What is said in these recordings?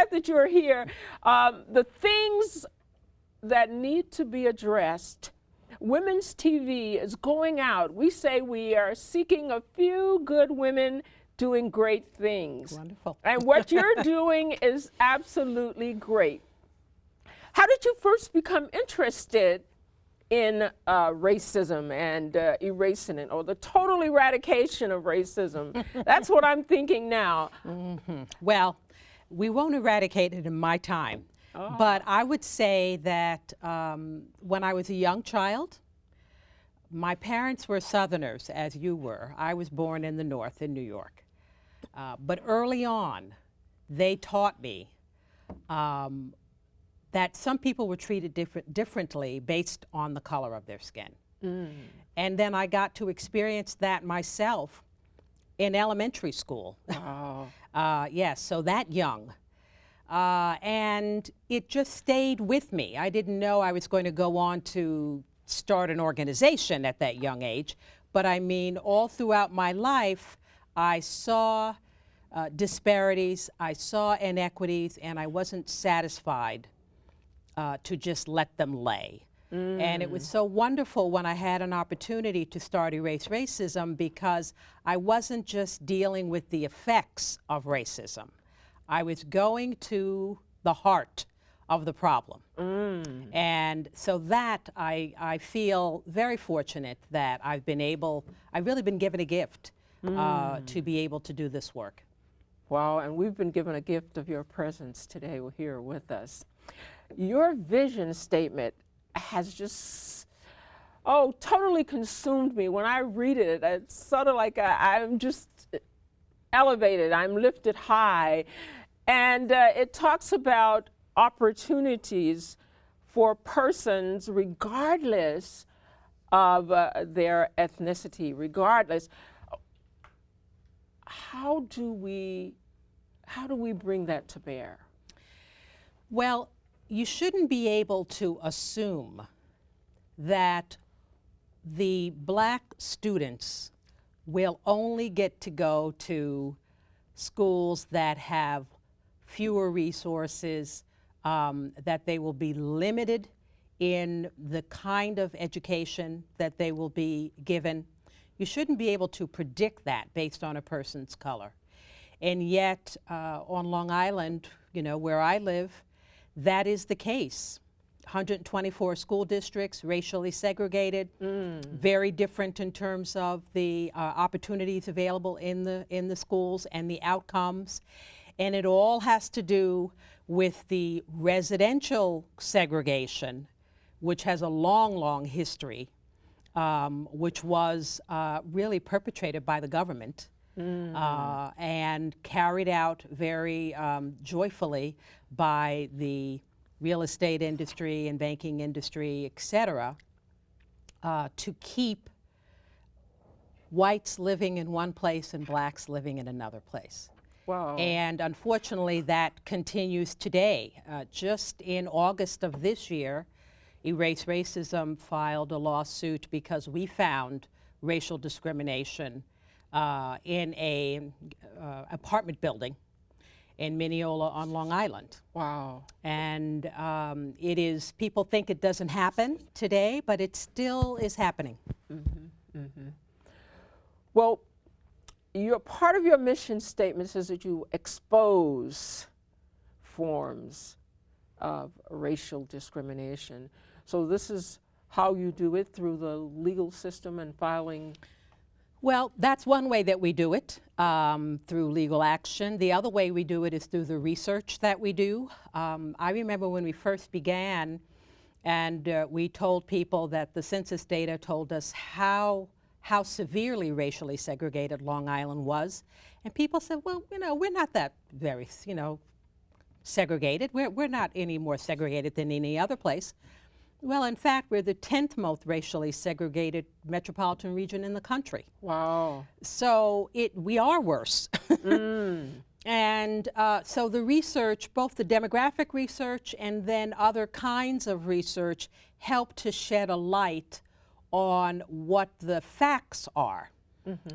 glad that you're here. The things that need to be addressed. Women's TV is going out. We say we are seeking a few good women doing great things. Wonderful. And what you're doing is absolutely great. How did you first become interested in racism and erasing it, or the total eradication of racism? That's what I'm thinking now. Well, we won't eradicate it in my time. But I would say that when I was a young child, my parents were Southerners, as you were. I was born in the North, in New York. But early on, they taught me that some people were treated differently based on the color of their skin. And then I got to experience that myself in elementary school. Yes, so that young. And it just stayed with me. I didn't know I was going to go on to start an organization at that young age, but I mean, all throughout my life, I saw disparities, I saw inequities, and I wasn't satisfied to just let them lay. And it was so wonderful when I had an opportunity to start Erase Racism, because I wasn't just dealing with the effects of racism. I was going to the heart of the problem. And so that I feel very fortunate that I've really been given a gift to be able to do this work. Wow, and we've been given a gift of your presence today here with us. Your vision statement has just, totally consumed me. When I read it, it's sort of like I'm just elevated, I'm lifted high. And it talks about opportunities for persons regardless of their ethnicity, regardless. How do we bring that to bear? Well, you shouldn't be able to assume that the black students will only get to go to schools that have fewer resources, that they will be limited in the kind of education that they will be given. You shouldn't be able to predict that based on a person's color. And yet, on Long Island, where I live, that is the case. 124 school districts, racially segregated, very different in terms of the opportunities available in the schools and the outcomes. And it all has to do with the residential segregation, which has a long, long history, which was really perpetrated by the government and carried out very joyfully by the real estate industry and banking industry, et cetera, to keep whites living in one place and blacks living in another place. Wow. And unfortunately, that continues today. Just in August of this year, Erase Racism filed a lawsuit because we found racial discrimination in a apartment building in Mineola on Long Island. Wow. And people think it doesn't happen today, but it still is happening. Well, part of your mission statement says that you expose forms of racial discrimination. So this is how you do it, through the legal system and filing? Well, that's one way that we do it, through legal action. The other way we do it is through the research that we do. I remember when we first began, and we told people that the census data told us how severely racially segregated Long Island was. And people said, well, we're not that very, segregated. We're not any more segregated than any other place. Well, in fact, we're the 10th most racially segregated metropolitan region in the country. Wow. So we are worse. And so the research, both the demographic research and then other kinds of research, help to shed a light on what the facts are.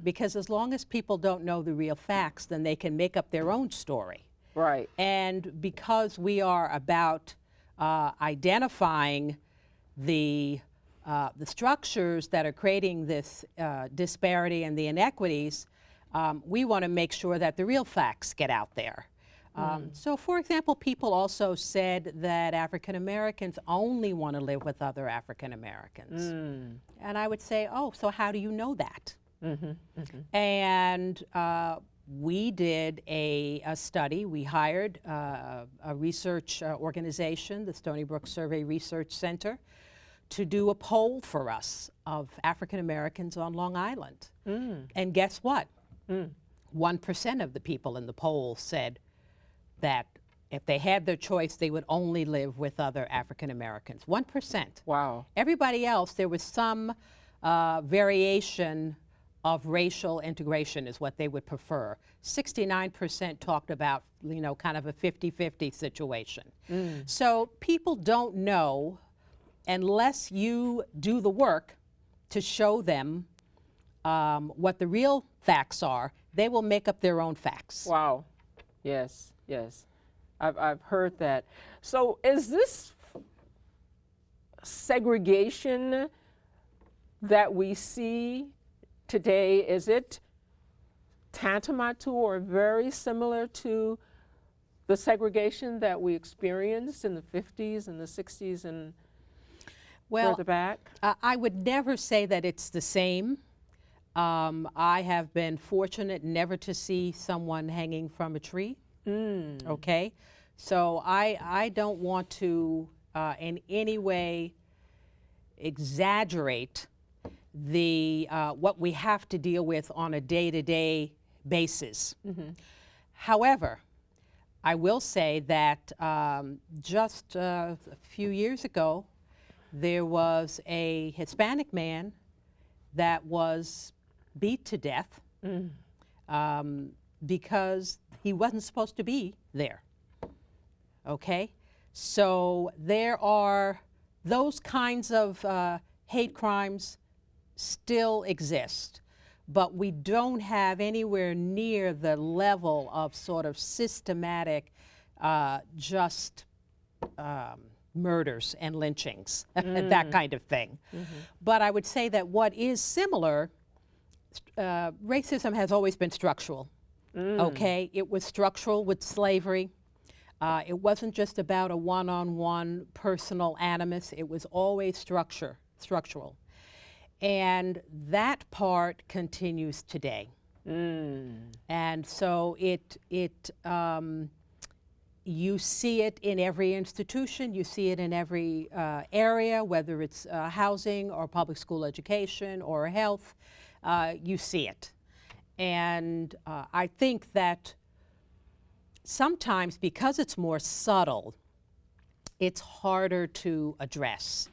Because as long as people don't know the real facts, then they can make up their own story. Right. And because we are about identifying the structures that are creating this disparity and the inequities, we want to make sure that the real facts get out there. So, for example, people also said that African Americans only want to live with other African Americans. And I would say, oh, so how do you know that? And we did a study. We hired a research organization, the Stony Brook Survey Research Center, to do a poll for us of African Americans on Long Island. And guess what? 1% of the people in the poll said that if they had their choice, they would only live with other African Americans. 1%. Wow. Everybody else, there was some variation of racial integration is what they would prefer. 69% talked about, you know, kind of a 50-50 situation. So people don't know unless you do the work to show them what the real facts are. They will make up their own facts. Wow. Yes, yes. I've heard that. So is this segregation that we see today, is it tantamount to or very similar to the segregation that we experienced in the 50s and the 60s and further back? I would never say that it's the same. I have been fortunate never to see someone hanging from a tree. Okay, so I don't want to in any way exaggerate the what we have to deal with on a day-to-day basis. However, I will say that just a few years ago, there was a Hispanic man that was beat to death because he wasn't supposed to be there. Okay? So there are those kinds of hate crimes still exist, but we don't have anywhere near the level of sort of systematic just murders and lynchings, that kind of thing. But I would say that what is similar, racism has always been structural. Okay, it was structural with slavery. It wasn't just about a one-on-one personal animus. It was always structural. And that part continues today. And so you see it in every institution, you see it in every area, whether it's housing or public school education or health, you see it. And I think that sometimes because it's more subtle, it's harder to address.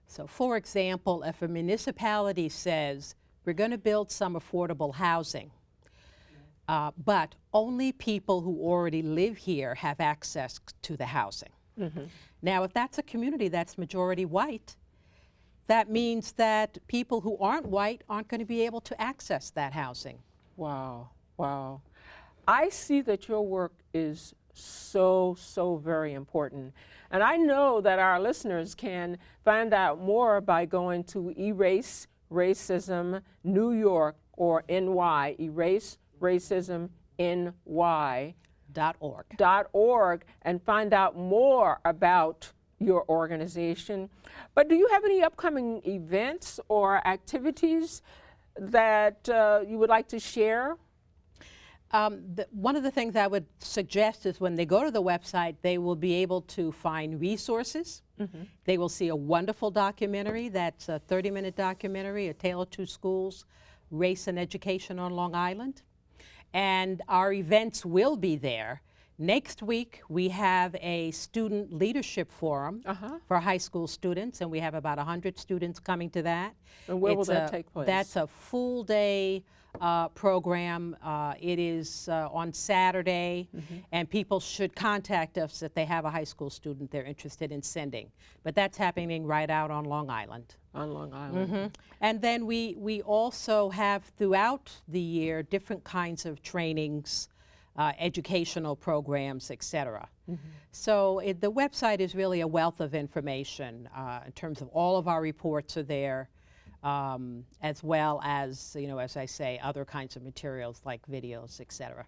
So for example, if a municipality says, we're going to build some affordable housing, but only people who already live here have access to the housing. Now, if that's a community that's majority white, that means that people who aren't white aren't going to be able to access that housing. Wow, wow. I see that your work is so very important. And I know that our listeners can find out more by going to Erase Racism New York or NY, Erase Racism NY.org and find out more about your organization. But do you have any upcoming events or activities that you would like to share? One of the things I would suggest is when they go to the website, they will be able to find resources. They will see a wonderful documentary that's a 30-minute documentary, A Tale of Two Schools, Race and Education on Long Island. And our events will be there. Next week, we have a student leadership forum for high school students, and we have about 100 students coming to that. And where will that take place? That's a full day program. It is on Saturday, and people should contact us if they have a high school student they're interested in sending. But that's happening right out on Long Island. On Long Island. And then we also have throughout the year different kinds of trainings educational programs, etc. So the website is really a wealth of information in terms of all of our reports are there, as well as, as I say, other kinds of materials like videos, etc.